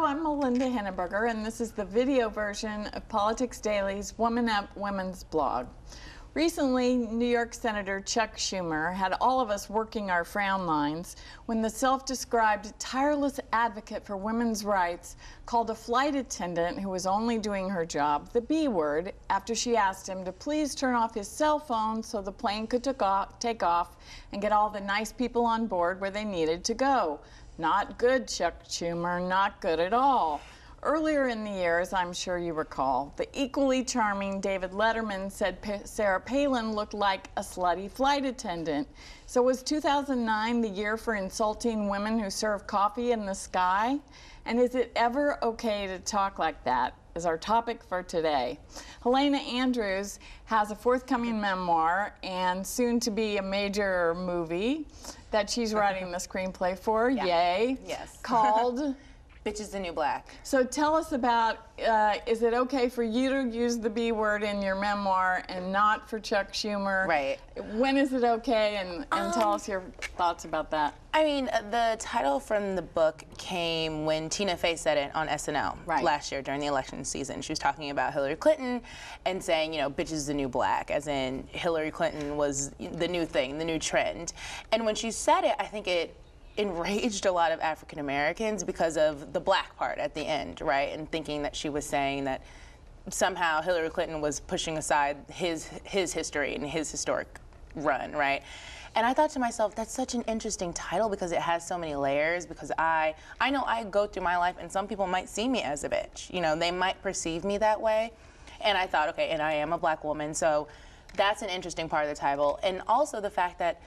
I'm Melinda Hinneberger, and this is the video version of Politics Daily's Woman Up Women's blog. Recently, New York Senator Chuck Schumer had all of us working our frown lines when the self-described tireless advocate for women's rights called a flight attendant who was only doing her job the B word after she asked him to please turn off his cell phone so the plane could take off and get all the nice people on board where they needed to go. Not good, Chuck Schumer, not good at all. Earlier in the year, as I'm sure you recall, the equally charming David Letterman said Sarah Palin looked like a slutty flight attendant. So was 2009 the year for insulting women who serve coffee in the sky? And is it ever okay to talk like that? Is our topic for today. Helena Andrews has a forthcoming memoir and soon to be a major movie that she's writing the screenplay for, yay, yes, called Bitches the New Black. So tell us about, is it okay for you to use the B word in your memoir and not for Chuck Schumer? Right. When is it okay, and tell us your thoughts about that. I mean, the title from the book came when Tina Fey said it on SNL last year during the election season. She was talking about Hillary Clinton and saying, you know, bitches the new black, as in Hillary Clinton was the new thing, the new trend. And when she said it, I think it enraged a lot of African Americans because of the black part at the end, right? And thinking that she was saying that somehow Hillary Clinton was pushing aside his history and his historic run, right? And I thought to myself, that's such an interesting title because it has so many layers, because I know I go through my life and some people might see me as a bitch. You know, they might perceive me that way. And I thought, okay, and I am a black woman, so that's an interesting part of the title. And also the fact that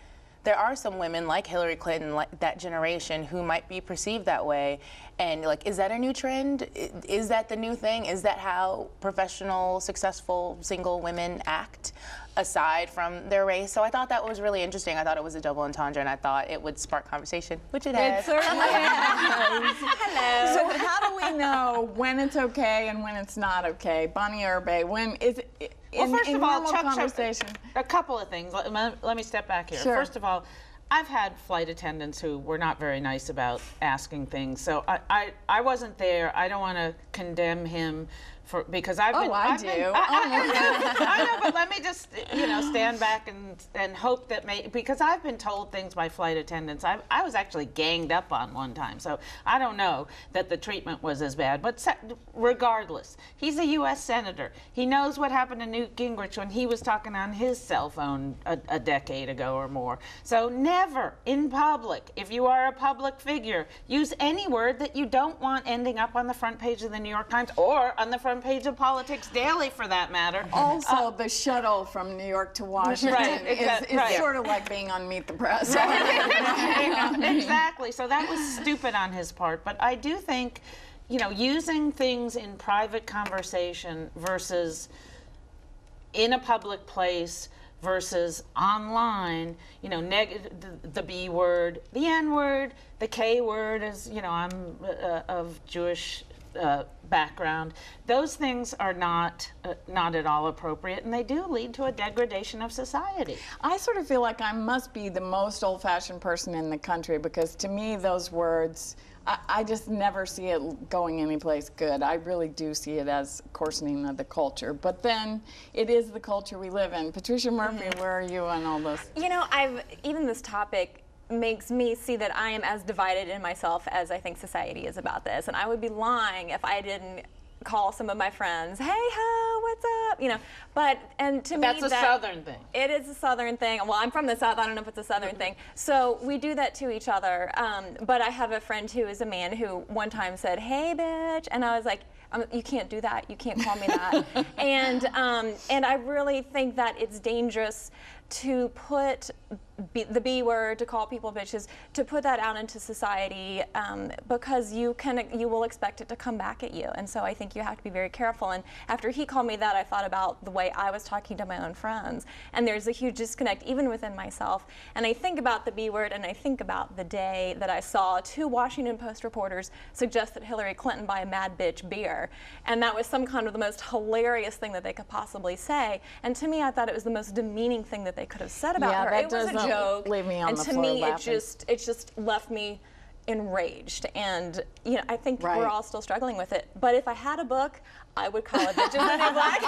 there are some women like Hillary Clinton, like that generation, who might be perceived that way. And like, is that a new trend? Is that the new thing? Is that how professional, successful, single women act, aside from their race? So I thought that was really interesting. I thought it was a double entendre, and I thought it would spark conversation, which it has. It certainly has. Hello. So how do we know when it's okay and when it's not okay? Bonnie Urbe, when is it? Well, first of all, Chuck, conversation. a couple of things. Let me step back here. Sure. First of all, I've had flight attendants who were not very nice about asking things, so I wasn't there. I don't want to condemn him because I've been. I know, but let me just stand back and hope that because I've been told things by flight attendants. I was actually ganged up on one time, so I don't know that the treatment was as bad. But regardless, he's a U.S. senator. He knows what happened to Newt Gingrich when he was talking on his cell phone a decade ago or more. So never in public, if you are a public figure, use any word that you don't want ending up on the front page of the New York Times or on the front page of Politics Daily, for that matter. Also, the shuttle from New York to Washington is sort of like being on Meet the Press. Exactly. So that was stupid on his part. But I do think, using things in private conversation versus in a public place versus online, the B word, the N word, the K word, as I'm of Jewish background. Those things are not at all appropriate, and they do lead to a degradation of society. I sort of feel like I must be the most old-fashioned person in the country, because to me those words, I just never see it going anyplace good. I really do see it as coarsening of the culture. But then it is the culture we live in. Patricia Murphy, where are you on all this? Even this topic makes me see that I am as divided in myself as I think society is about this. And I would be lying if I didn't call some of my friends, hey ho, what's up? And to me, that's a Southern thing. It is a Southern thing. Well, I'm from the South. I don't know if it's a Southern thing. So we do that to each other. But I have a friend who is a man who one time said, hey bitch, and I was like, you can't do that. You can't call me that. and I really think that it's dangerous to put the B word, to call people bitches, to put that out into society, because you will expect it to come back at you. And so I think you have to be very careful. And after he called me that, I thought about the way I was talking to my own friends. And there's a huge disconnect even within myself. And I think about the B word, and I think about the day that I saw 2 Washington Post reporters suggest that Hillary Clinton buy a Mad Bitch beer. And that was some kind of the most hilarious thing that they could possibly say. And to me, I thought it was the most demeaning thing that they could have said about her. It was a joke. Leave me on and the to floor me, laughing. it just left me enraged, and you know, I think Right. we're all still struggling with it. But if I had a book, I would call it Bitches the New Black.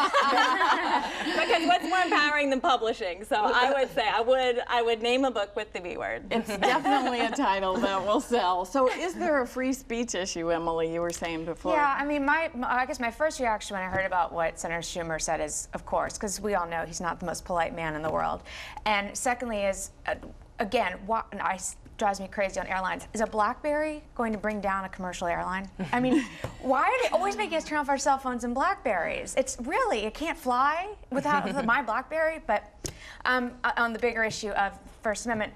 Because what's more empowering than publishing? So I would say I would name a book with the B word. It's definitely a title that will sell. So is there a free speech issue, Emily, you were saying before? Yeah, I mean, I guess my first reaction when I heard about what Senator Schumer said is, of course, because we all know he's not the most polite man in the world. And secondly is, again, what drives me crazy on airlines, is a BlackBerry going to bring down a commercial airline? I mean, why are they always making us turn off our cell phones and BlackBerries? It's really, it can't fly without my BlackBerry. But on the bigger issue of First Amendment,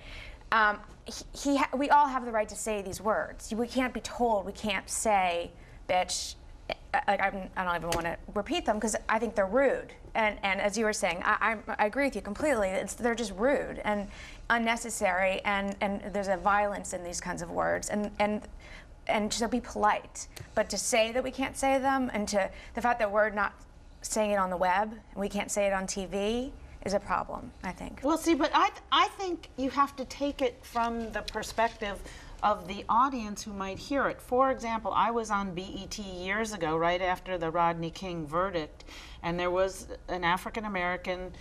we all have the right to say these words. We can't be told we can't say bitch. I don't even want to repeat them because I think they're rude. And as you were saying, I agree with you completely. They're just rude and unnecessary, and there's a violence in these kinds of words. And so be polite. But to say that we can't say them, and to the fact that we're not saying it on the web and we can't say it on TV is a problem, I think. Well, see, but I think you have to take it from the perspective of the audience who might hear it. For example, I was on BET years ago, right after the Rodney King verdict, and there was an African-American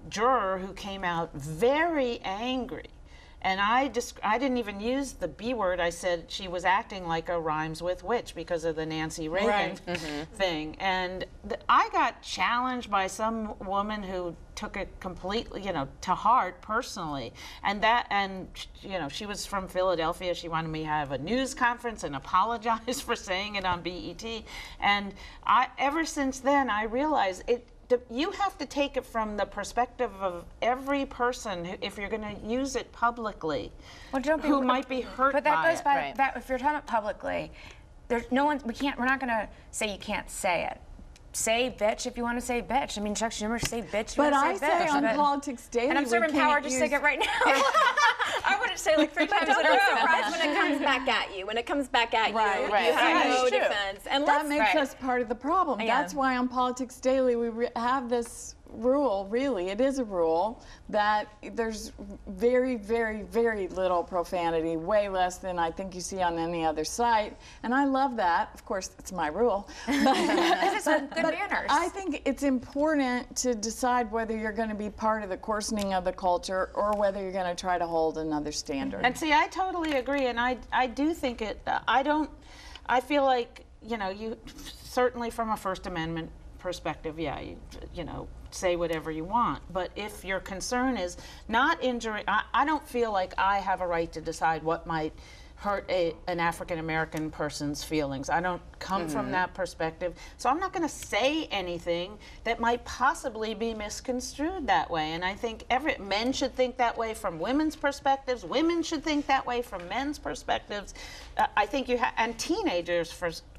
juror who came out very angry. And I didn't even use the B word. I said she was acting like a rhymes with witch because of the Nancy Reagan thing. And I got challenged by some woman who took it completely, to heart personally. And she was from Philadelphia. She wanted me to have a news conference and apologize for saying it on BET. And ever since then, I realized you have to take it from the perspective of every person if you're going to use it publicly, who might be hurt by it. But that goes by that. If you're talking about publicly, there's no one. We're not going to say you can't say it. Say bitch if you want to say bitch. I mean, Chuck Schumer say bitch. But I say on Politics Daily, and I'm serving power to say it right now. I wouldn't say like 3 times in a row. Don't be surprised when it comes back at you. When it comes back at you, you have no defense. And that makes us part of the problem. Yeah. That's why on Politics Daily we have this rule, really, it is a rule, that there's very, very, very little profanity, way less than I think you see on any other site. And I love that. Of course, it's my rule. But good manners. I think it's important to decide whether you're going to be part of the coarsening of the culture or whether you're going to try to hold another standard. And see, I totally agree. And I do think I feel like, you certainly from a First Amendment perspective, say whatever you want. But if your concern is not injury, I don't feel like I have a right to decide what might hurt an African-American person's feelings. I don't come from that perspective. So I'm not going to say anything that might possibly be misconstrued that way. And I think men should think that way from women's perspectives. Women should think that way from men's perspectives. I think and teenagers,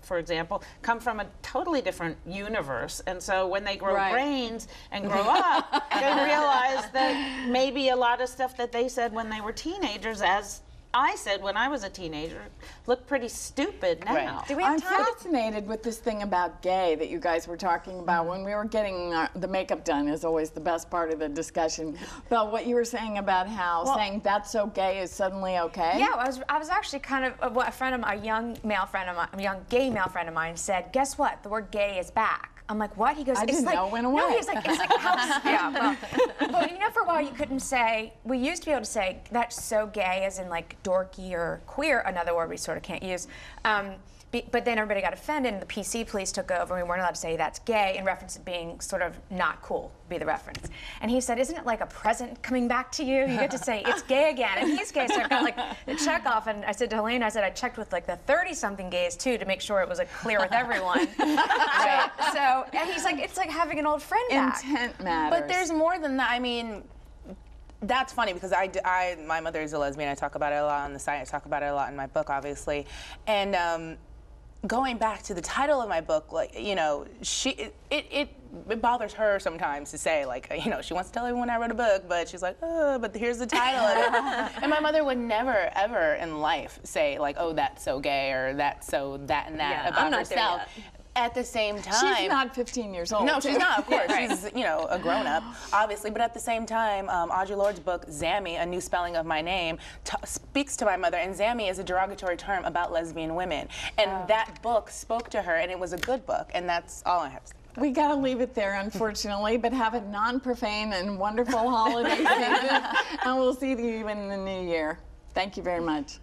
for example, come from a totally different universe. And so when they grow brains and grow up, they realize that maybe a lot of stuff that they said when they were teenagers, as I said when I was a teenager, looked pretty stupid now. Right. I'm fascinated with this thing about gay that you guys were talking about when we were getting the makeup done is always the best part of the discussion. About what you were saying about how saying that's so gay is suddenly okay. Yeah, I was actually kind of a young gay male friend of mine said, guess what? The word gay is back. I'm like, what? He goes, I didn't know it went away. No, he's like, it's like how, well, for a while you couldn't say, we used to be able to say, that's so gay, as in like dorky or queer, another word we sort of can't use. But then everybody got offended and the PC police took over and we weren't allowed to say that's gay in reference to being sort of not cool, be the reference. And he said, isn't it like a present coming back to you? You get to say, it's gay again. And he's gay, so I got like the check off. And I said to Helene, I checked with like the 30-something gays too to make sure it was like clear with everyone. And he's like, it's like having an old friend back. Intent matters. But there's more than that. I mean, that's funny because my mother is a lesbian. I talk about it a lot on the site. I talk about it a lot in my book, obviously. And going back to the title of my book, like, it bothers her sometimes to say, like, she wants to tell everyone I wrote a book, but she's like, oh, but here's the title of it. And my mother would never, ever in life say, like, oh, that's so gay or that's so that and that about herself. at the same time, she's not 15 years old. No, she's not, of course. Right. She's, you know, a grown-up, obviously. But at the same time, Audre Lorde's book, Zammy, A New Spelling of My Name, speaks to my mother. And Zammy is a derogatory term about lesbian women. And that book spoke to her, and it was a good book. And that's all I have to say. We got to leave it there, unfortunately, but have a non-profane and wonderful holiday season. And we'll see you in the new year. Thank you very much.